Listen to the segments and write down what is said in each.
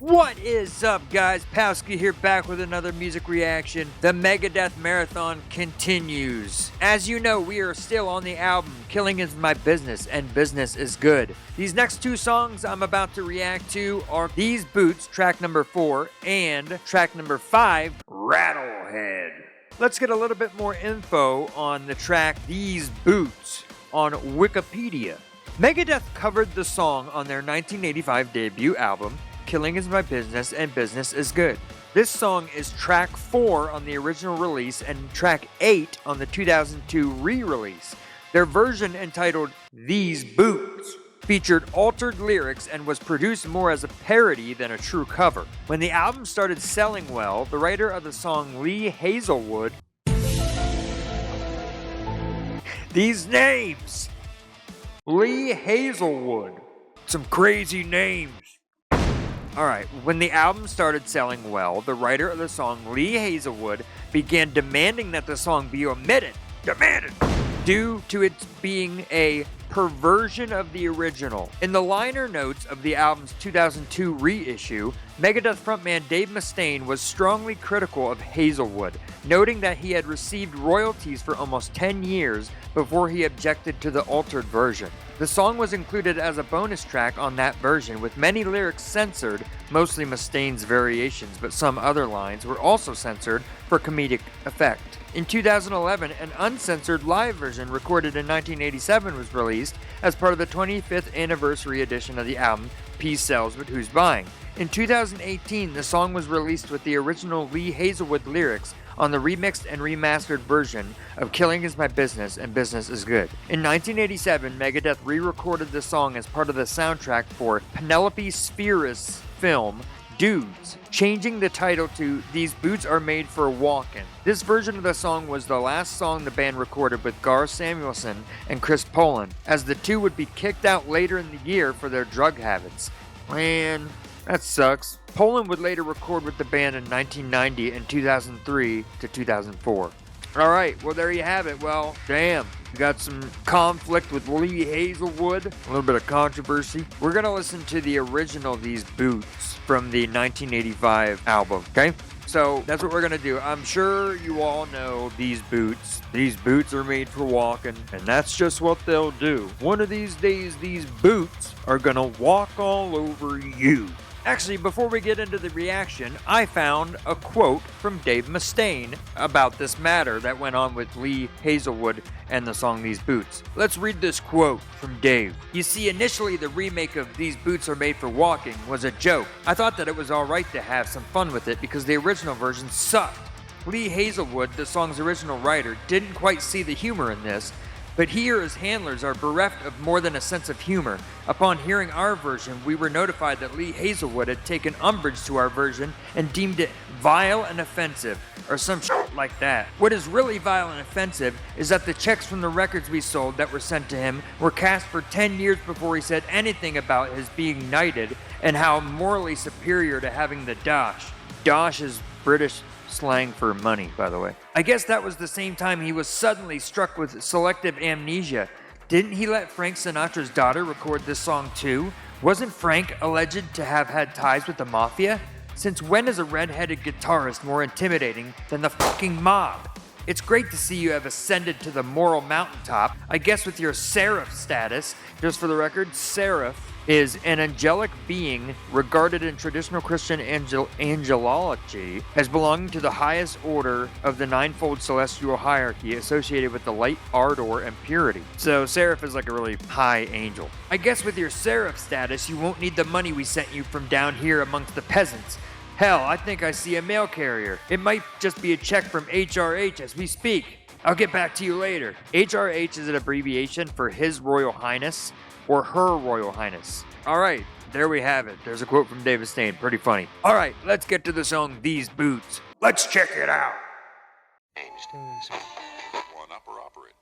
What is up, guys? Palskee here, back with another music reaction. The Megadeth marathon continues. As you know, we are still on the album Killing Is My Business and Business Is Good. These next two songs I'm about to react to are These Boots, track number 4, and track number 5, Rattlehead. Let's get a little bit more info on the track These Boots on Wikipedia. Megadeth covered the song on their 1985 debut album, Killing Is My Business and Business Is Good. This song is track 4 on the original release and track 8 on the 2002 re-release. Their version, entitled These Boots, featured altered lyrics and was produced more as a parody than a true cover. When the album started selling well, the writer of the song, Lee Hazelwood, these names! Lee Hazelwood. Some crazy names. Alright, when the album started selling well, the writer of the song, Lee Hazelwood, began demanding that the song be omitted. Demanded! Due to its being a perversion of the original. In the liner notes of the album's 2002 reissue, Megadeth frontman Dave Mustaine was strongly critical of Hazelwood, noting that he had received royalties for almost 10 years before he objected to the altered version. The song was included as a bonus track on that version, with many lyrics censored, mostly Mustaine's variations, but some other lines were also censored for comedic effect. In 2011, an uncensored live version recorded in 1987 was released as part of the 25th anniversary edition of the album, Peace Sells But Who's Buying? In 2018, the song was released with the original Lee Hazelwood lyrics on the remixed and remastered version of Killing Is My Business and Business Is Good. In 1987, Megadeth re-recorded the song as part of the soundtrack for Penelope Spheeris' film Dudes, changing the title to These Boots Are Made for Walkin'. This version of the song was the last song the band recorded with Gar Samuelson and Chris Poland, as the two would be kicked out later in the year for their drug habits. Man, that sucks. Poland would later record with the band in 1990 and 2003 to 2004. Alright, well there you have it. Well, damn. We got some conflict with Lee Hazelwood, a little bit of controversy. We're gonna listen to the original These Boots from the 1985 album, okay? So that's what we're gonna do. I'm sure you all know These Boots. These boots are made for walking, and that's just what they'll do. One of these days, these boots are gonna walk all over you. Actually, before we get into the reaction, I found a quote from Dave Mustaine about this matter that went on with Lee Hazelwood and the song These Boots. Let's read this quote from Dave. You see, initially the remake of These Boots Are Made for Walking was a joke. I thought that it was alright to have some fun with it because the original version sucked. Lee Hazelwood, the song's original writer, didn't quite see the humor in this, but he or his handlers are bereft of more than a sense of humor. Upon hearing our version, we were notified that Lee Hazelwood had taken umbrage to our version and deemed it vile and offensive, or some shit like that. What is really vile and offensive is that the checks from the records we sold that were sent to him were cast for 10 years before he said anything about his being knighted and how morally superior to having the dosh. Dosh is British slang for money, by the way. I guess that was the same time he was suddenly struck with selective amnesia. Didn't he let Frank Sinatra's daughter record this song too? Wasn't Frank alleged to have had ties with the mafia? Since when is a red-headed guitarist more intimidating than the fucking mob? It's great to see you have ascended to the moral mountaintop. I guess with your seraph status, just for the record, seraph is an angelic being regarded in traditional Christian angelology as belonging to the highest order of the ninefold celestial hierarchy associated with the light, ardor, and purity. So seraph is like a really high angel. I guess with your seraph status, you won't need the money we sent you from down here amongst the peasants. Hell, I think I see a mail carrier. It might just be a check from HRH as we speak. I'll get back to you later. HRH is an abbreviation for His Royal Highness or Her Royal Highness. Alright, there we have it. There's a quote from Dave Mustaine. Pretty funny. Alright, let's get to the song These Boots. Let's check it out. One up or operate.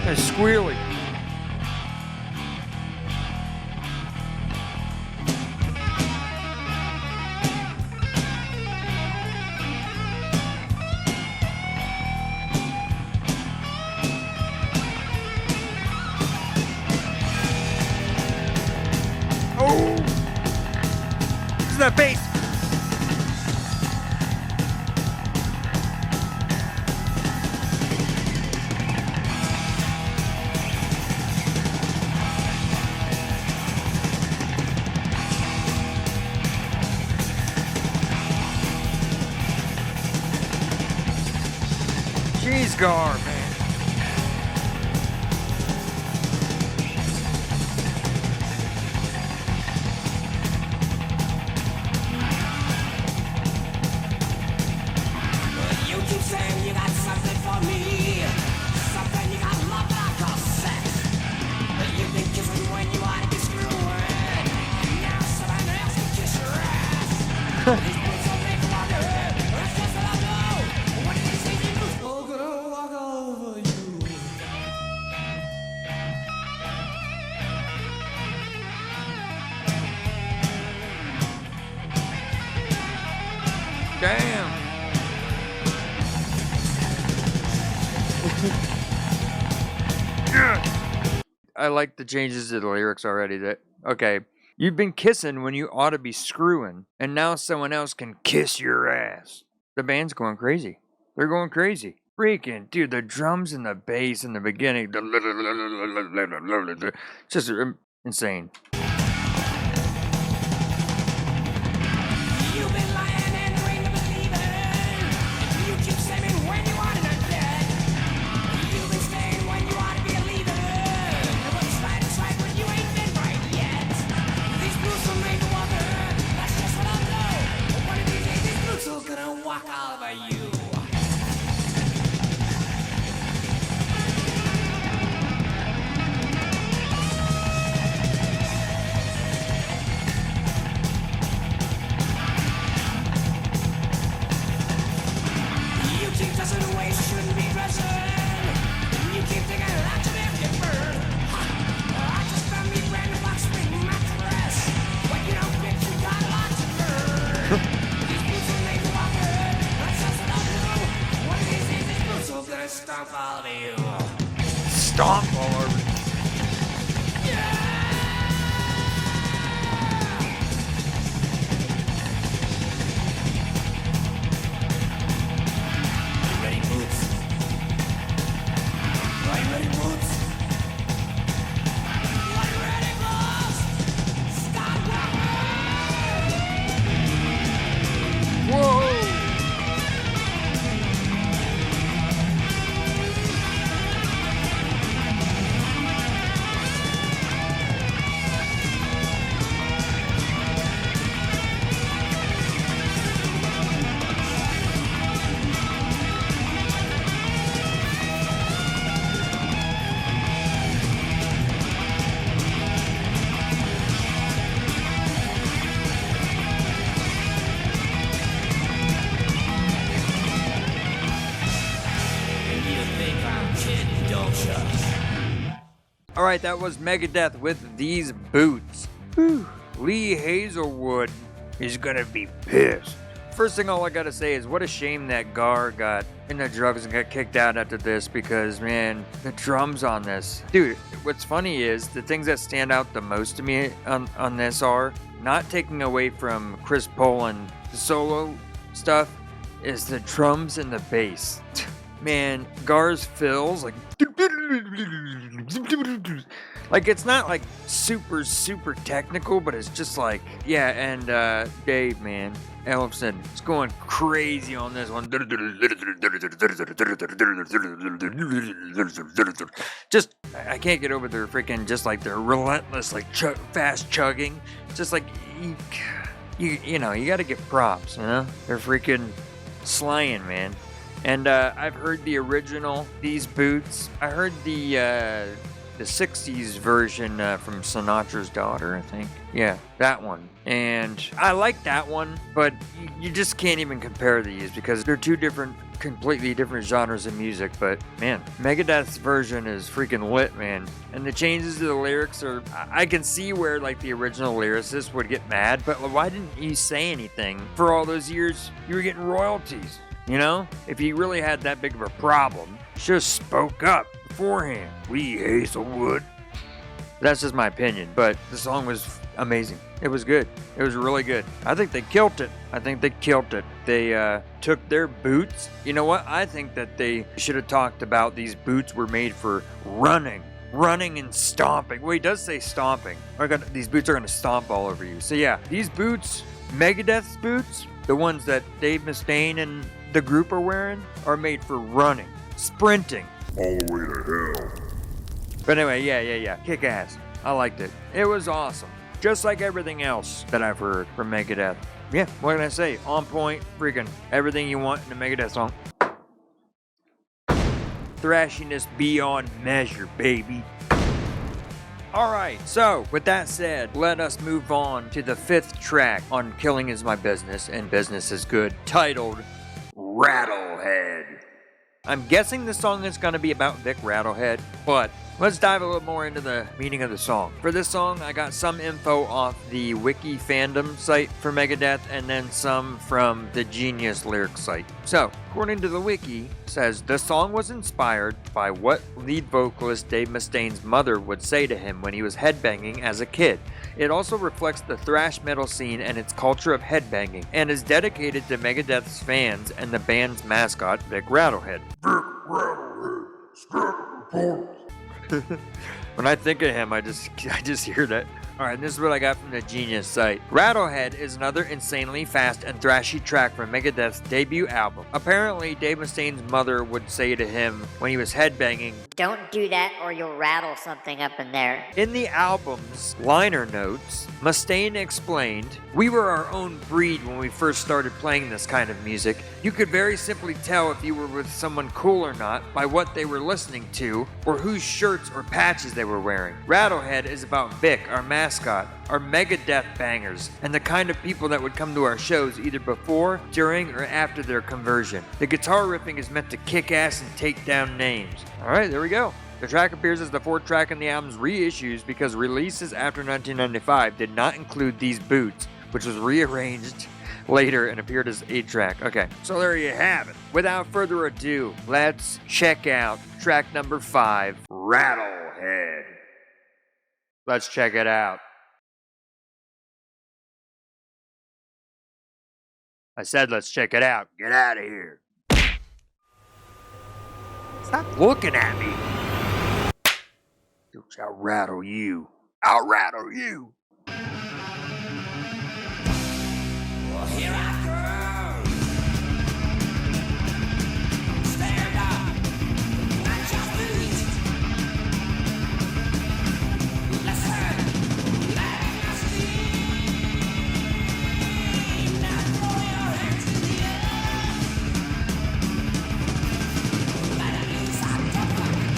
It's squealy. Jeez, Gar, man. You keep saying you got something for me, something you got love that I call sex. You've been kissing when you want to be screwing, and now someone else can kiss your ass. These boots don't make a longer, that's just what I know. One of these days these boots are gonna walk all over you. Damn. I like the changes to the lyrics already. Okay, you've been kissing when you ought to be screwing, and now someone else can kiss your ass. The band's going crazy. They're going crazy. Freaking, dude, the drums and the bass in the beginning. Just insane. You've been lying and ring believing. You keep saying when you want to dead. You've been staying when you want to be leaving. But slide when you ain't been right yet. These blues will make a walker. That's just what I know. One of these days these blues are gonna walk all over you. You keep dressing the way you shouldn't be dressing. You keep thinking lots of empty bird. I just found me brand new box spring mattress. But you don't think you got lots of bird. These boots will make you walk good. That's just what I do. One of these days these boots are gonna stomp all over you. Stomp all over. Ready, boots? Are you ready, boots? Are you ready, boots? Stop walking! Whoa! You think I'm kidding, don't ya? All right, that was Megadeth with These Boots. Whew. Lee Hazelwood is gonna be pissed. First thing all I gotta say is what a shame that Gar got into drugs and got kicked out after this because, man, the drums on this. Dude, what's funny is the things that stand out the most to me on this are, not taking away from Chris Poland, the solo stuff, is the drums and the bass. Man, Gar's fills like it's not like super technical, but it's just like, yeah. And Dave, man, Ellefson, it's going crazy on this one. Just, I can't get over their freaking, just like their relentless, like fast chugging. Just like you know, you got to give props. You know, they're freaking slaying, man. And I've heard the original These Boots. I heard the 60s version from Sinatra's Daughter, I think. Yeah, that one. And I like that one, but you just can't even compare these because they're two completely different genres of music. But man, Megadeth's version is freaking lit, man. And the changes to the lyrics are, I can see where like the original lyricist would get mad, but why didn't he say anything for all those years? You were getting royalties. You know, if he really had that big of a problem, should have spoke up beforehand. Lee Hazelwood. That's just my opinion, but the song was amazing. It was good. It was really good. I think they killed it. They took their boots. You know what? I think that they should have talked about these boots were made for running and stomping. Well, he does say stomping. These boots are going to stomp all over you. So yeah, these boots, Megadeth's boots, the ones that Dave Mustaine and the group are wearing, are made for running. sprinting. All the way to hell. But anyway, yeah. Kick ass. I liked it. It was awesome. Just like everything else that I've heard from Megadeth. Yeah, what can I say? On point, freaking everything you want in a Megadeth song. Thrashiness beyond measure, baby. Alright, so with that said, let us move on to the 5th track on Killing Is My Business and Business Is Good, titled Rattlehead. I'm guessing the song is going to be about Vic Rattlehead, but let's dive a little more into the meaning of the song. For this song, I got some info off the Wiki fandom site for Megadeth and then some from the Genius lyrics site. So, according to the Wiki, it says the song was inspired by what lead vocalist Dave Mustaine's mother would say to him when he was headbanging as a kid. It also reflects the thrash metal scene and its culture of headbanging, and is dedicated to Megadeth's fans and the band's mascot, Vic Rattlehead. When I think of him, I just hear that. Alright, this is what I got from the Genius site. Rattlehead is another insanely fast and thrashy track from Megadeth's debut album. Apparently, Dave Mustaine's mother would say to him when he was headbanging, "Don't do that or you'll rattle something up in there." In the album's liner notes, Mustaine explained, "We were our own breed when we first started playing this kind of music. You could very simply tell if you were with someone cool or not by what they were listening to or whose shirts or patches they were wearing. Rattlehead is about Vic, our mascot, our Megadeth bangers, and the kind of people that would come to our shows either before, during, or after their conversion. The guitar riffing is meant to kick ass and take down names." Alright, there we go. The track appears as the 4th track in the album's reissues because releases after 1995 did not include these boots, which was rearranged later and appeared as 8 track. Okay, so there you have it. Without further ado, let's check out track number 5, Rattlehead. Let's check it out. I said let's check it out. Get out of here. Stop looking at me. I'll rattle you. I'll rattle you. Well, here I come. Stand up. Not your feet. Listen. Letting us lead. Now throw your hands in the air. Let it loose out the fucking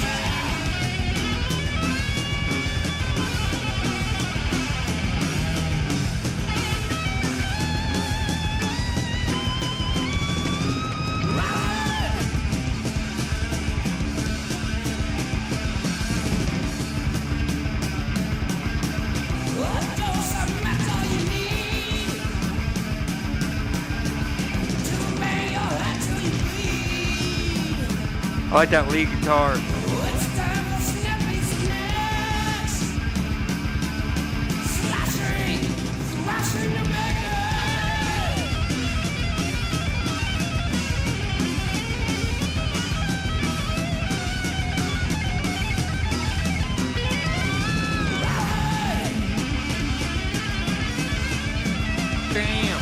I like that lead guitar. Damn.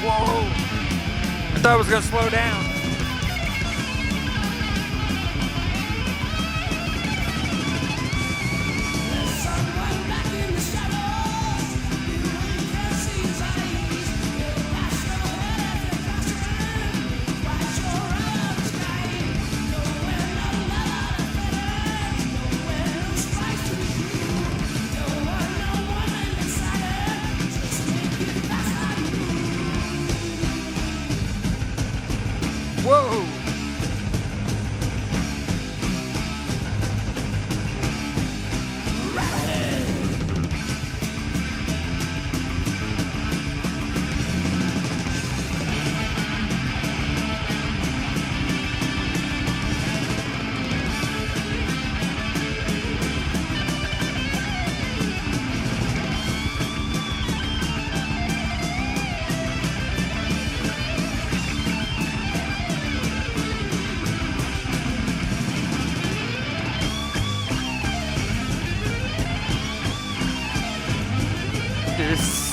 Whoa! I thought it was gonna slow down.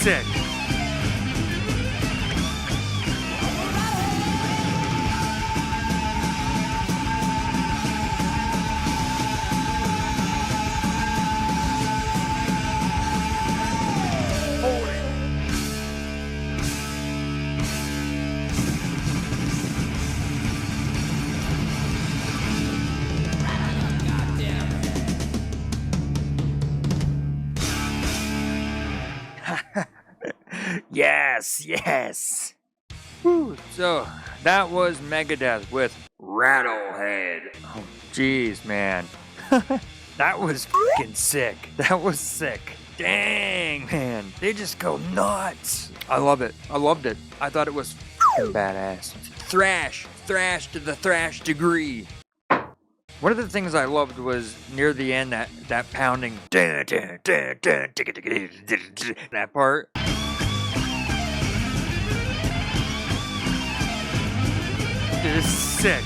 sick. Yes. Whew. So that was Megadeth with Rattlehead. Oh, jeez, man. That was freaking sick. That was sick. Dang, man. They just go nuts. I love it. I loved it. I thought it was freaking badass. Thrash to the thrash degree. One of the things I loved was near the end that pounding. That part. Dude, this is sick.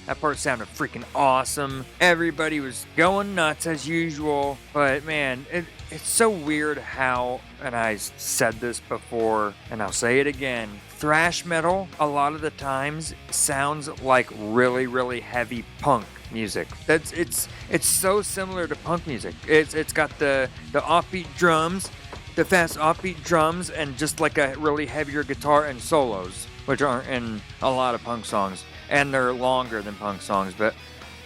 That part sounded freaking awesome. Everybody was going nuts as usual. But man, it's so weird how, and I said this before, and I'll say it again, thrash metal, a lot of the times, sounds like really, really heavy punk music. It's so similar to punk music. It's got the offbeat drums, the fast offbeat drums, and just like a really heavier guitar and solos, which aren't in a lot of punk songs. And they're longer than punk songs, but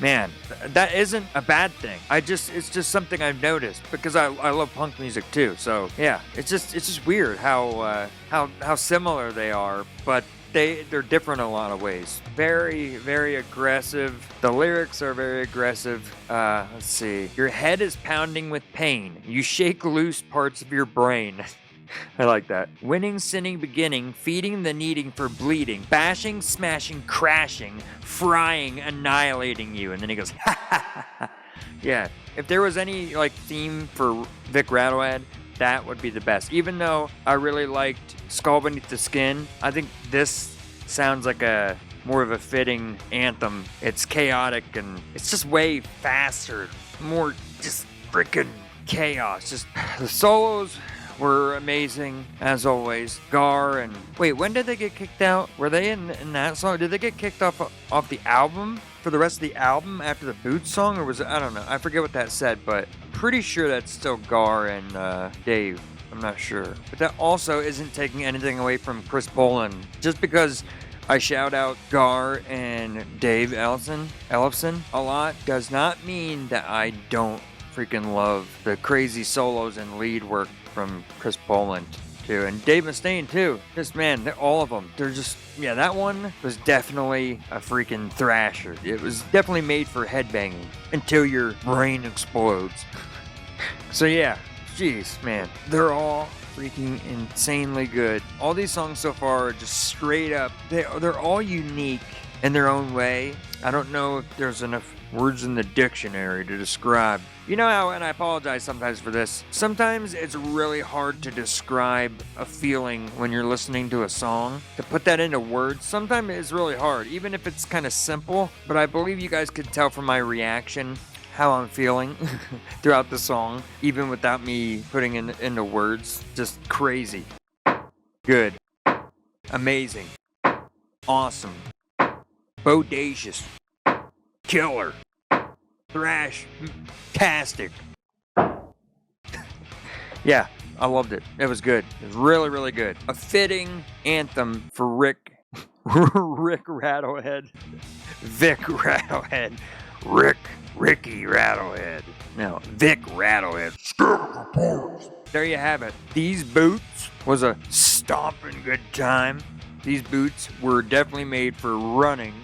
man, that isn't a bad thing. It's just something I've noticed because I love punk music too. So yeah, it's just weird how similar they are, but they're different in a lot of ways. Very, very aggressive. The lyrics are very aggressive. Let's see. Your head is pounding with pain. You shake loose parts of your brain. I like that. Winning, sinning, beginning, feeding the needing for bleeding, bashing, smashing, crashing, frying, annihilating you. And then he goes, ha ha ha ha. Yeah, if there was any like theme for Vic Rattlehead, that would be the best. Even though I really liked Skull Beneath the Skin, I think this sounds like a more of a fitting anthem. It's chaotic and it's just way faster, more just freaking chaos. Just the solos were amazing, as always. Gar and... Wait, when did they get kicked out? Were they in that song? Did they get kicked off the album? For the rest of the album after the Boots song? Or was it... I don't know. I forget what that said, but pretty sure that's still Gar and Dave. I'm not sure. But that also isn't taking anything away from Chris Bolan. Just because I shout out Gar and Dave Ellefson a lot does not mean that I don't freaking love the crazy solos and lead work from Chris Bolan too, and Dave Mustaine too. Just man, all of them. They're just that one was definitely a freaking thrasher. It was definitely made for headbanging until your brain explodes. So yeah, jeez, man, they're all freaking insanely good. All these songs so far are just straight up. They're all unique in their own way. I don't know if there's enough words in the dictionary to describe. You know how, and I apologize sometimes for this, sometimes it's really hard to describe a feeling when you're listening to a song. To put that into words, sometimes it's really hard, even if it's kind of simple. But I believe you guys could tell from my reaction how I'm feeling throughout the song, even without me putting it into words. Just crazy. Good. Amazing. Awesome. Bodacious. Killer. Thrash-tastic. Yeah, I loved it. It was good. It was really, really good. A fitting anthem for Rick Rattlehead. Vic Rattlehead. Ricky Rattlehead. No, Vic Rattlehead. There you have it. These Boots was a stomping good time. These boots were definitely made for running,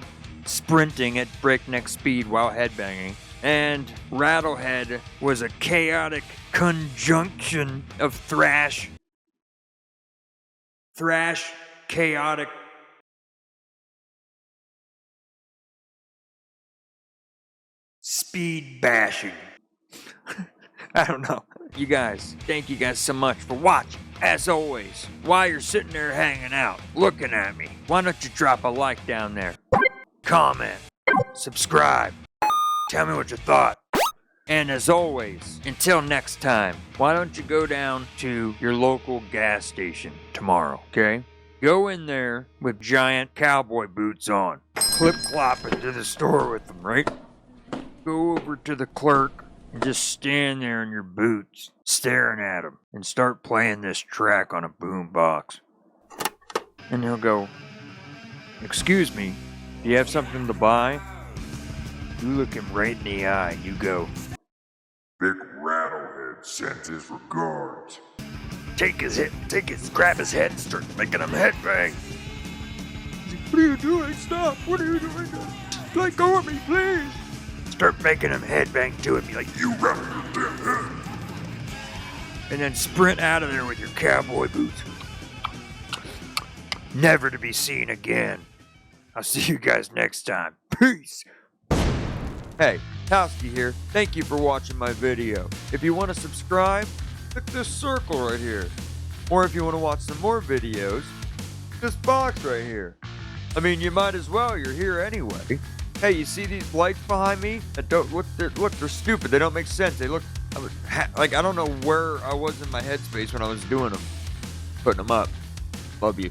sprinting at breakneck speed while headbanging. And Rattlehead was a chaotic conjunction of thrash, chaotic, speed bashing. I don't know. You guys, thank you guys so much for watching. As always, while you're sitting there hanging out, looking at me, why don't you drop a like down there? Comment, subscribe, tell me what you thought. And as always, until next time, why don't you go down to your local gas station tomorrow, okay? Go in there with giant cowboy boots on. Clip-clop into the store with them, right? Go over to the clerk and just stand there in your boots, staring at him, and start playing this track on a boombox. And he'll go, "Excuse me, do you have something to buy?" You look him right in the eye and you go, Big Rattlehead sends his regards. grab his head and start making him headbang. He's like, "What are you doing? Stop! What are you doing? Let go of me, please!" Start making him headbang to him. You're like, You rattle your damn head. and then sprint out of there with your cowboy boots. Never to be seen again. I'll see you guys next time. Peace! Hey, Palskee here. Thank you for watching my video. If you want to subscribe, click this circle right here. Or if you want to watch some more videos, this box right here. I mean, you might as well. You're here anyway. Hey, you see these lights behind me? That don't look. They're stupid. They don't make sense. They look like I don't know where I was in my headspace when I was doing them, putting them up. Love you.